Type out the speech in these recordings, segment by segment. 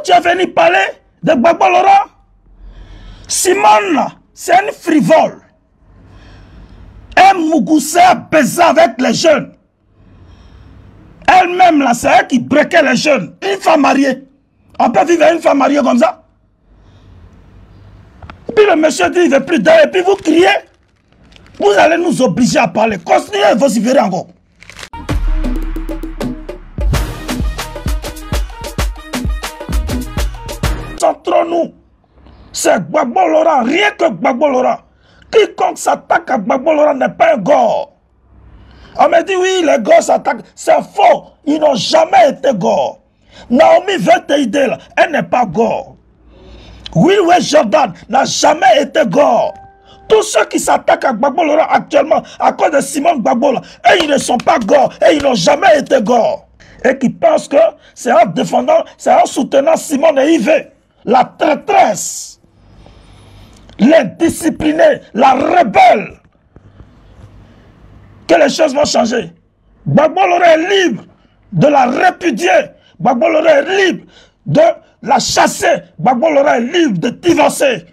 Tu es venu parler de Gbagbo Laurent? Simone, c'est une frivole. Un Mougoussé a baisé avec les jeunes. Elle-même, là, c'est elle qui breakait les jeunes. Une femme mariée. On peut vivre avec une femme mariée comme ça? Puis le monsieur dit, il ne veut plus d'elle. Et puis vous criez. Vous allez nous obliger à parler. Continuez à vociférer encore. Centrons-nous. C'est Gbagbo Laurent. Rien que Gbagbo Laurent. Quiconque s'attaque à Gbagbo Laurent n'est pas un gore. On me dit oui, les gars s'attaquent. C'est faux. Ils n'ont jamais été gore. Naomi Veteide, elle n'est pas gore. Will Jordan n'a jamais été gore. Tous ceux qui s'attaquent à Gbagbo Laurent actuellement à cause de Simone Gbagbo, et ils ne sont pas gore. Et ils n'ont jamais été gore. Et qui pensent que c'est en défendant, c'est en soutenant Simone et Yves, la traîtresse, l'indisciplinée, la rebelle, que les choses vont changer. Gbagbo Laurent est libre de la répudier. Gbagbo Laurent est libre de la chasser. Gbagbo Laurent est libre de divorcer.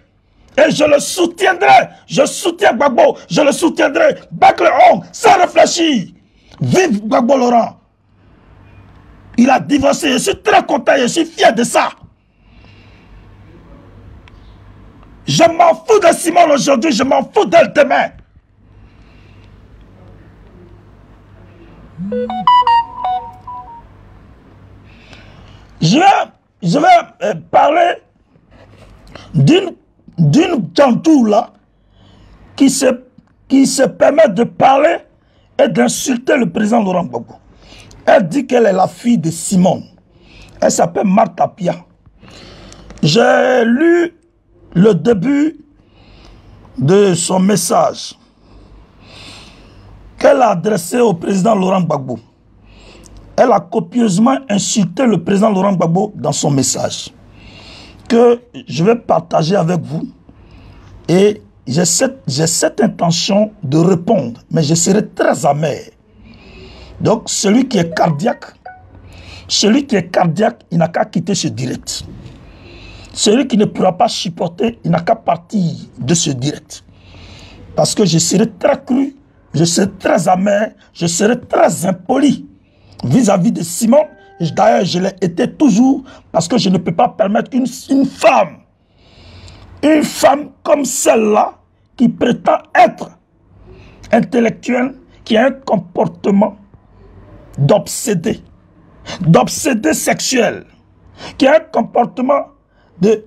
Et je le soutiendrai. Je soutiens Gbagbo. Je le soutiendrai. Back le homme, sans réfléchir. Vive Gbagbo Laurent. Il a divorcé. Je suis très content. Je suis fier de ça. Je m'en fous de Simone aujourd'hui. Je m'en fous d'elle demain. Je vais parler d'une tantôt là qui se permet de parler et d'insulter le président Laurent Gbagbo. Elle dit qu'elle est la fille de Simone. Elle s'appelle Martha Pia. J'ai lu le début de son message qu'elle a adressé au président Laurent Gbagbo. Elle a copieusement insulté le président Laurent Gbagbo dans son message, que je vais partager avec vous. Et j'ai cette intention de répondre, mais je serai très amer. Donc, celui qui est cardiaque, il n'a qu'à quitter ce direct. Celui qui ne pourra pas supporter, il n'a qu'à partir de ce direct. Parce que je serai très cru, je serai très amer, je serai très impoli vis-à-vis de Simone. D'ailleurs, je l'ai été toujours parce que je ne peux pas permettre qu'une femme comme celle-là, qui prétend être intellectuelle, qui a un comportement d'obsédé sexuel, qui a un comportement de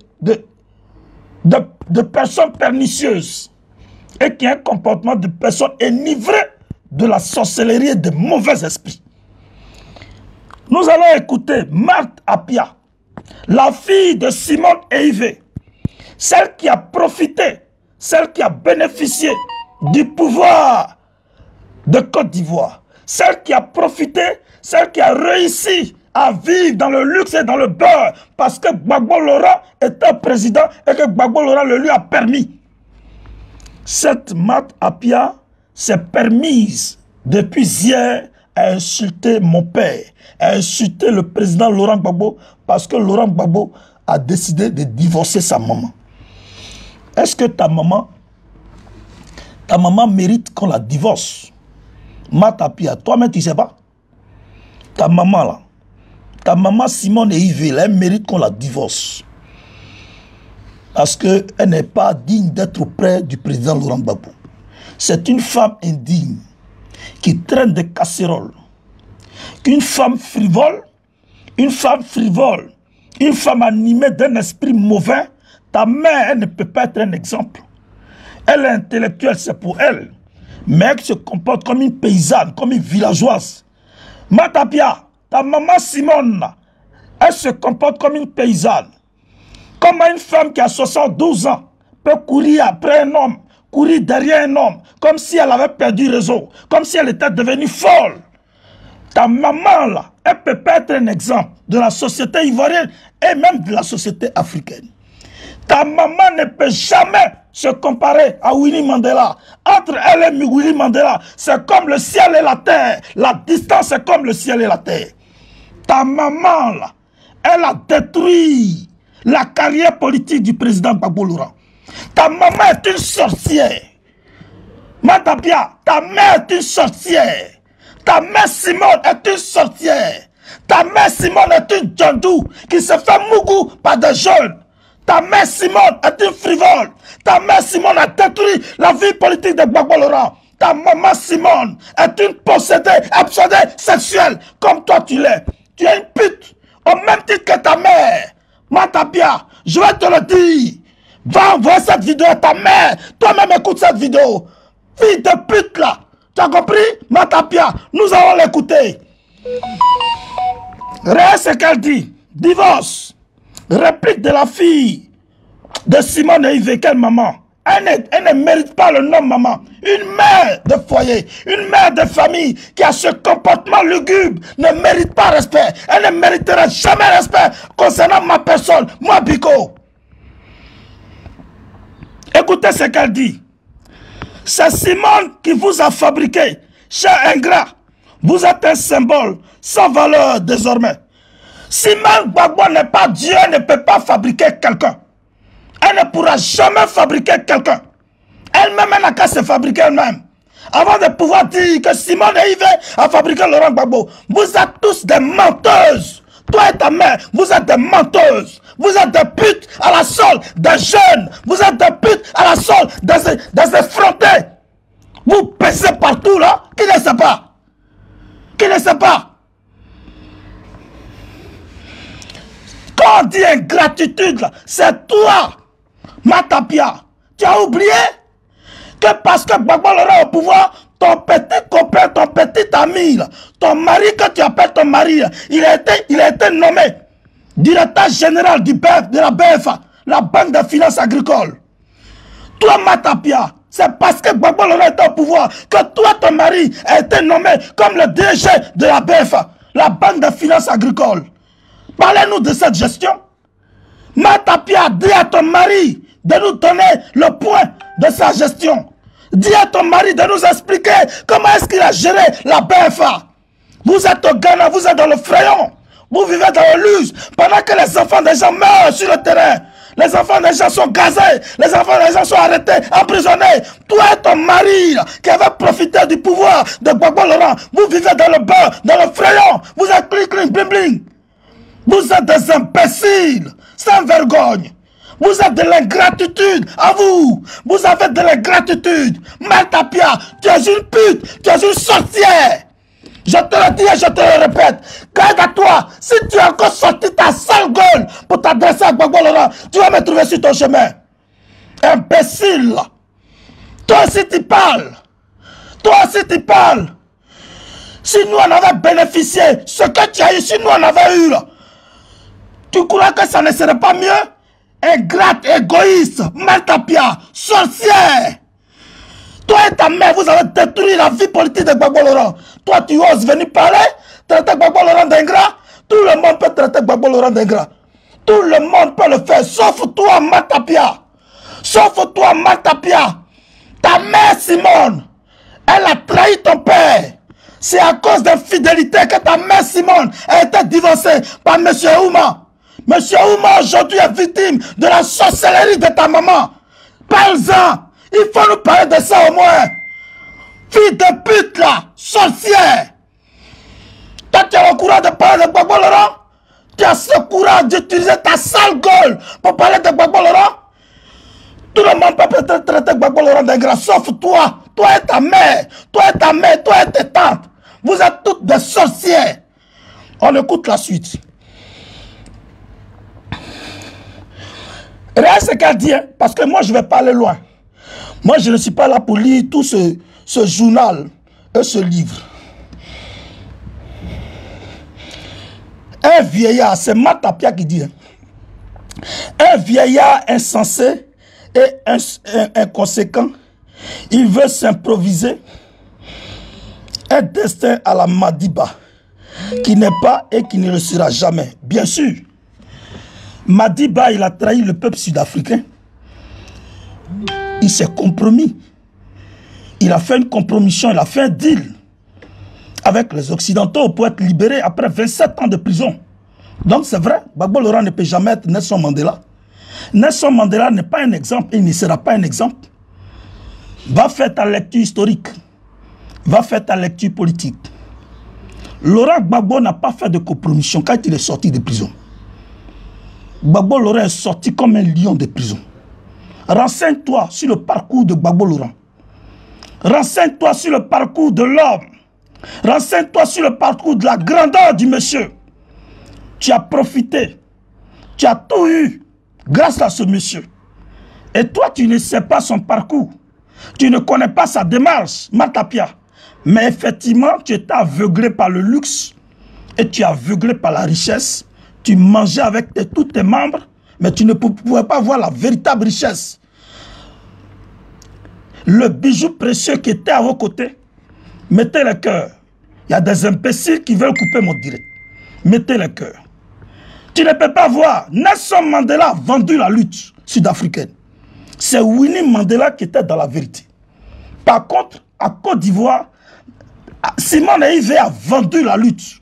personne pernicieuse et qui a un comportement de personne enivrée de la sorcellerie et de mauvais esprits. Nous allons écouter Martha Pia, la fille de Simone et Yves, celle qui a profité, celle qui a bénéficié du pouvoir de Côte d'Ivoire, celle qui a profité, celle qui a réussi à vivre dans le luxe et dans le beurre parce que Gbagbo Laurent est un président et que Gbagbo Laurent le lui a permis. Cette Martha Pia s'est permise depuis hier à insulter mon père, à insulter le président Laurent Gbagbo parce que Laurent Gbagbo a décidé de divorcer sa maman. Est-ce que ta maman mérite qu'on la divorce? Martha Pia, toi-même tu ne sais pas. Ta maman là, ta maman Simone et Yves, elle mérite qu'on la divorce. Parce qu'elle n'est pas digne d'être auprès du président Laurent Gbagbo. C'est une femme indigne qui traîne des casseroles. Qu'une femme frivole, une femme animée d'un esprit mauvais, ta mère, elle ne peut pas être un exemple. Elle est intellectuelle, c'est pour elle. Mais elle se comporte comme une paysanne, comme une villageoise. Martha Pia, ta maman Simone, elle se comporte comme une paysanne. Comment une femme qui a 72 ans peut courir après un homme, courir derrière un homme, comme si elle avait perdu raison, comme si elle était devenue folle. Ta maman, là, elle peut pas être un exemple de la société ivoirienne et même de la société africaine. Ta maman ne peut jamais se comparer à Winnie Mandela. Entre elle et Winnie Mandela, c'est comme le ciel et la terre. La distance est comme le ciel et la terre. Ta maman, là, elle a détruit la carrière politique du président Gbagbo Laurent. Ta maman est une sorcière. Matapia, ta mère est une sorcière. Ta mère Simone est une sorcière. Ta mère Simone est une djandou qui se fait mougou par des jeunes. Ta mère Simone est une frivole. Ta mère Simone a détruit la vie politique de Gbagbo Laurent. Ta maman Simone est une possédée, absorbée sexuelle, comme toi tu l'es. Tu es une pute, au même titre que ta mère. Matapia, je vais te le dire. Va envoyer cette vidéo à ta mère. Toi-même écoute cette vidéo. Fille de pute là. Tu as compris? Matapia, nous allons l'écouter. Rien ce qu'elle dit. Divorce. Réplique de la fille de Simone et Yves. Quelle maman? Elle ne mérite pas le nom maman. Une mère de foyer, une mère de famille qui a ce comportement lugubre ne mérite pas respect. Elle ne méritera jamais respect concernant ma personne, moi Biko. Écoutez ce qu'elle dit. C'est Simone qui vous a fabriqué. Cher ingrat, vous êtes un symbole sans valeur désormais. Simone Gbagbo n'est pas Dieu, ne peut pas fabriquer quelqu'un. Elle ne pourra jamais fabriquer quelqu'un. Elle-même, elle n'a qu'à se fabriquer elle-même. Avant de pouvoir dire que Simone et Yves a fabriqué Laurent Gbagbo, vous êtes tous des menteuses. Toi et ta mère, vous êtes des menteuses. Vous êtes des putes à la solde des jeunes. Vous êtes des putes à la solde des effrontés. Vous pèsez partout là. Qui ne sait pas? Qui ne sait pas? Quand on dit ingratitude, c'est toi, Matapia. Tu as oublié que parce que Gbagbo Laurent est au pouvoir, ton petit copain, ton petit ami, là, ton mari que tu appelles ton mari, là, il a été nommé directeur général du BF, de la BFA, la Banque de finances agricoles. Toi, Matapia, c'est parce que Gbagbo Laurent est au pouvoir que toi, ton mari, a été nommé comme le DG de la BFA, la Banque de finances agricoles. Parlez-nous de cette gestion. Matapia, dis à ton mari de nous donner le point de sa gestion. Dis à ton mari de nous expliquer comment est-ce qu'il a géré la BFA. Vous êtes au Ghana, vous êtes dans le Frayon. Vous vivez dans le luxe pendant que les enfants des gens meurent sur le terrain. Les enfants des gens sont gazés. Les enfants des gens sont arrêtés, emprisonnés. Toi et ton mari qui avait profité du pouvoir de Gbagbo Laurent, vous vivez dans le beurre, dans le Frayon. Vous êtes cling, cling, bling, bling. Vous êtes des imbéciles, sans vergogne. Vous êtes de l'ingratitude, à vous. Vous avez de l'ingratitude. Matapia, tu es une pute, tu es une sorcière. Je te le dis et je te le répète. Garde à toi, si tu as encore sorti ta sale gueule pour t'adresser à Gbagbo Laurent, tu vas me trouver sur ton chemin. Imbécile. Toi aussi tu parles. Toi aussi tu parles. Si nous on avait bénéficié, ce que tu as eu, si nous on avait eu, là, tu crois que ça ne serait pas mieux? Ingrate, égoïste, Matapia, sorcière. Toi et ta mère, vous avez détruit la vie politique de Gbagbo Laurent. Toi, tu oses venir parler, traiter Gbagbo Laurent d'ingrat. Tout le monde peut traiter Gbagbo Laurent d'ingrat. Tout le monde peut le faire, sauf toi, Matapia. Sauf toi, Matapia. Ta mère, Simone, elle a trahi ton père. C'est à cause d'infidélité que ta mère, Simone, a été divorcée par M. Ouma. M. Ouma, aujourd'hui, est victime de la sorcellerie de ta maman. Parle-en. Il faut nous parler de ça au moins. Fille de pute là, sorcière. Toi, tu as le courage de parler de Gbagbo Laurent? Tu as ce courage d'utiliser ta sale gueule pour parler de Gbagbo Laurent? Tout le monde peut traiter Gbagbo Laurent d'ingrat, sauf toi. Toi et ta mère. Toi et ta mère, toi et tes tantes. Vous êtes toutes des sorcières. On écoute la suite. Rien ce qu'elle dit, hein, parce que moi je vais pas aller loin. Moi je ne suis pas là pour lire tout ce journal et ce livre. Un vieillard, c'est Matapia qui dit, hein, un vieillard insensé et inconséquent, il veut s'improviser un destin à la Madiba, qui n'est pas et qui ne le sera jamais. Bien sûr, Madiba, il a trahi le peuple sud-africain. Il s'est compromis. Il a fait une compromission, il a fait un deal avec les Occidentaux pour être libéré après 27 ans de prison. Donc c'est vrai, Gbagbo Laurent ne peut jamais être Nelson Mandela. Nelson Mandela n'est pas un exemple, il ne sera pas un exemple. Va faire ta lecture historique. Va faire ta lecture politique. Laurent Gbagbo n'a pas fait de compromission quand il est sorti de prison. Gbagbo Laurent est sorti comme un lion de prison. Renseigne-toi sur le parcours de Gbagbo Laurent. Renseigne-toi sur le parcours de l'homme. Renseigne-toi sur le parcours de la grandeur du monsieur. Tu as profité. Tu as tout eu grâce à ce monsieur. Et toi, tu ne sais pas son parcours. Tu ne connais pas sa démarche, Marthe Appiah. Mais effectivement, tu étais aveuglé par le luxe et tu es aveuglé par la richesse. Tu mangeais avec tous tes membres, mais tu ne pouvais pas voir la véritable richesse. Le bijou précieux qui était à vos côtés, mettez le cœur. Il y a des imbéciles qui veulent couper mon direct. Mettez le cœur. Tu ne peux pas voir. Nelson Mandela a vendu la lutte sud-africaine. C'est Winnie Mandela qui était dans la vérité. Par contre, à Côte d'Ivoire, Simone Veil a vendu la lutte.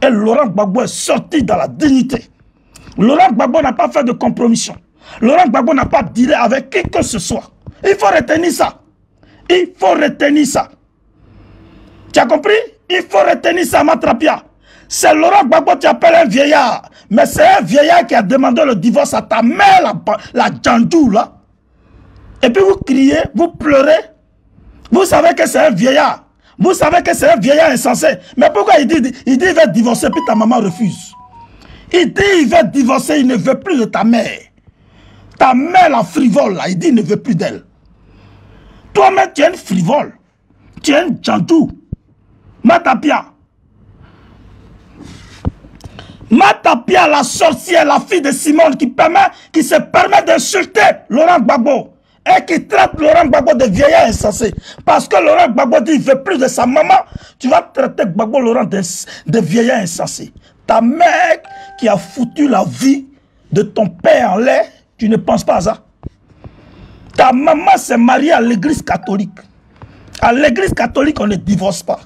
Et Laurent Gbagbo est sorti dans la dignité. Laurent Gbagbo n'a pas fait de compromission. Laurent Gbagbo n'a pas dealé avec qui que ce soit. Il faut retenir ça. Il faut retenir ça. Tu as compris? Il faut retenir ça, Marthe Appiah. C'est Laurent Gbagbo qui appelle un vieillard. Mais c'est un vieillard qui a demandé le divorce à ta mère, la Djandou, là. Et puis vous criez, vous pleurez. Vous savez que c'est un vieillard. Vous savez que c'est un vieillard insensé. Mais pourquoi il dit il va divorcer, puis ta maman refuse? Il dit il va divorcer, il ne veut plus de ta mère. Ta mère, la frivole, là, il dit il ne veut plus d'elle. Toi-même, tu es une frivole. Tu es une Djandou. Marthe Appiah. Marthe Appiah, la sorcière, la fille de Simone, qui se permet d'insulter Laurent Gbagbo. Et qui traite Laurent Gbagbo de vieillard insensé. Parce que Laurent Gbagbo dit il veut plus de sa maman. Tu vas traiter Gbagbo Laurent de vieillard insensé. Ta mère qui a foutu la vie de ton père en l'air, tu ne penses pas à ça. Ta maman s'est mariée à l'église catholique. À l'église catholique, on ne divorce pas.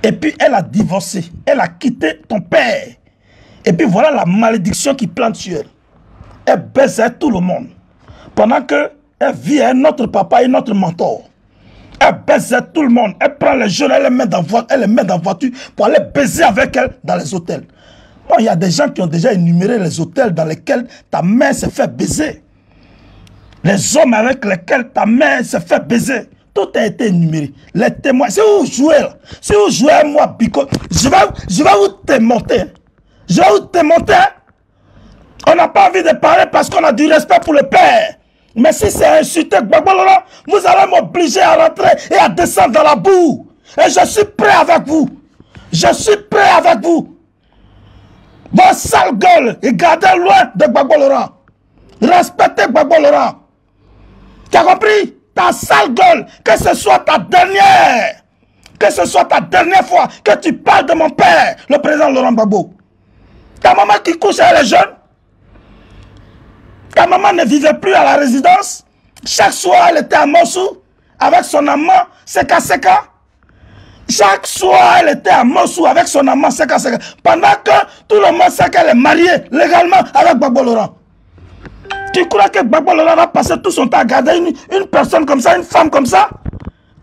Et puis elle a divorcé. Elle a quitté ton père. Et puis voilà la malédiction qui plante sur elle. Elle baisait tout le monde. Pendant que elle vit un autre papa et notre mentor. Elle baisait tout le monde. Elle prend les jeunes, elle les met dans voiture pour aller baiser avec elle dans les hôtels. Bon, il y a des gens qui ont déjà énuméré les hôtels dans lesquels ta mère s'est fait baiser. Les hommes avec lesquels ta mère s'est fait baiser. Tout a été énuméré. Les témoins. Si vous jouez là, si vous jouez moi, Bico, je vais vous démonter. Je vais vous démonter. On n'a pas envie de parler parce qu'on a du respect pour le père. Mais si c'est insulté, vous allez m'obliger à rentrer et à descendre dans la boue. Et je suis prêt avec vous. Je suis prêt avec vous. Vos sales gueules et gardez loin de Gbagbo Laurent. Respectez Gbagbo Laurent. Tu as compris? Ta sale gueule, que ce soit ta dernière. Que ce soit ta dernière fois que tu parles de mon père, le président Laurent Gbagbo. Ta maman qui couche avec les jeunes. Ta maman ne vivait plus à la résidence. Chaque soir, elle était à Mossou avec son amant Seka Seka. Chaque soir, elle était à Mossou avec son amant Seka Seka. Pendant que tout le monde sait qu'elle est mariée légalement avec Gbagbo Laurent. Tu crois que Gbagbo Laurent va passer tout son temps à garder une personne comme ça, une femme comme ça?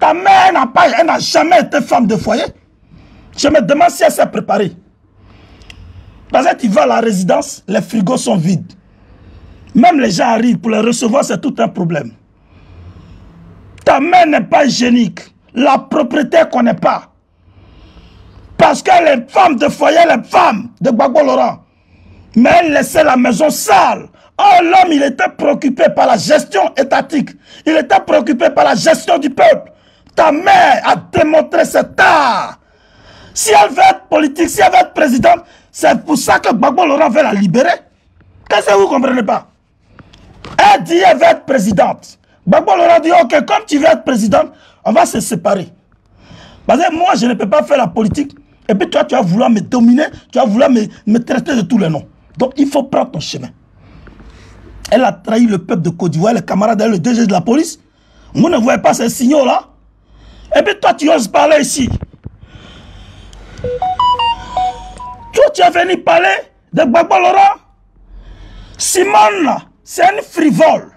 Ta mère n'a jamais été femme de foyer. Je me demande si elle s'est préparée. Parce que tu vas à la résidence, les frigos sont vides. Même les gens arrivent pour les recevoir, c'est tout un problème. Ta mère n'est pas hygiénique. La propriété ne connaît pas. Parce que les femmes de foyer, les femmes de Gbagbo Laurent, mais elle laissait la maison sale. Oh, l'homme, il était préoccupé par la gestion étatique. Il était préoccupé par la gestion du peuple. Ta mère a démontré cet art. Si elle veut être politique, si elle veut être présidente, c'est pour ça que Gbagbo Laurent veut la libérer. Qu'est-ce que vous ne comprenez pas? Elle dit qu'elle veut être présidente. Gbagbo Laurent dit, ok, comme tu veux être présidente, on va se séparer. Parce que moi, je ne peux pas faire la politique. Et puis toi, tu vas vouloir me dominer, tu vas vouloir me traiter de tous les noms. Donc, il faut prendre ton chemin. Elle a trahi le peuple de Côte d'Ivoire, les camarades, le DG de la police. Vous ne voyez pas ces signaux-là? Et puis toi, tu oses parler ici. Toi, tu es venu parler de Gbagbo Laurent. Simone, là, c'est une frivole.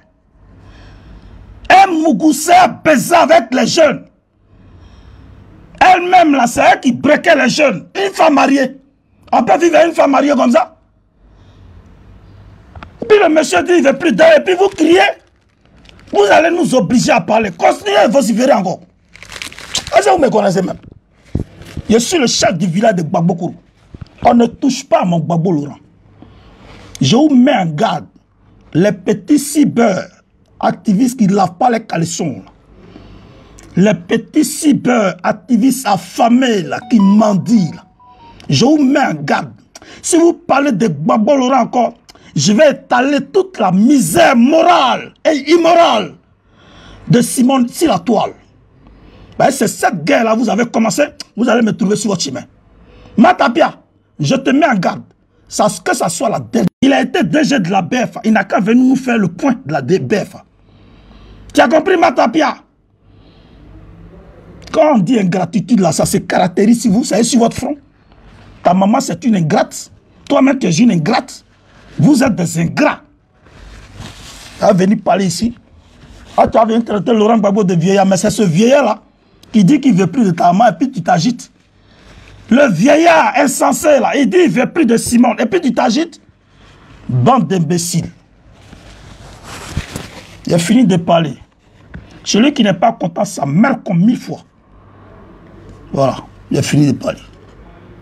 Un Mougoussé baisé avec les jeunes. Elle-même, là, c'est elle qui breakait les jeunes. Une femme mariée. On peut vivre avec une femme mariée comme ça. Et puis le monsieur dit, il ne veut plus d'elle. Et puis vous criez. Vous allez nous obliger à parler. Continuez à vociférer encore. Est-ce que vous me connaissez même? Je suis le chef du village de Gbagbo Kourou. On ne touche pas à mon Gbagbo Laurent. Je vous mets en garde. Les petits cyber activistes qui ne lavent pas les caleçons. Les petits cyber activistes affamés là, qui mendient. Là. Je vous mets en garde. Si vous parlez de Gbagbo Laurent encore, je vais étaler toute la misère morale et immorale de Simone sur la toile. Ben, c'est cette guerre-là, vous avez commencé, vous allez me trouver sur votre chemin. Matapia, je te mets en garde. Que ça soit la dernière. Il a été DG de la BFA. Il n'a qu'à venir nous faire le point de la BFA. Tu as compris, Matapia? Quand on dit ingratitude, là, ça se caractérise si vous savez sur votre front. Ta maman, c'est une ingrate. Toi-même, tu es une ingrate. Vous êtes des ingrats. Tu as venu parler ici. Ah, tu as venu traiter Laurent Gbagbo de vieillard, mais c'est ce vieillard-là qui dit qu'il ne veut plus de ta maman et puis tu t'agites. Le vieillard insensé, là, il dit qu'il ne veut plus de Simone et puis tu t'agites. Bande d'imbéciles. J'ai fini de parler. Celui qui n'est pas content, ça meurt comme 1000 fois. Voilà, j'ai fini de parler.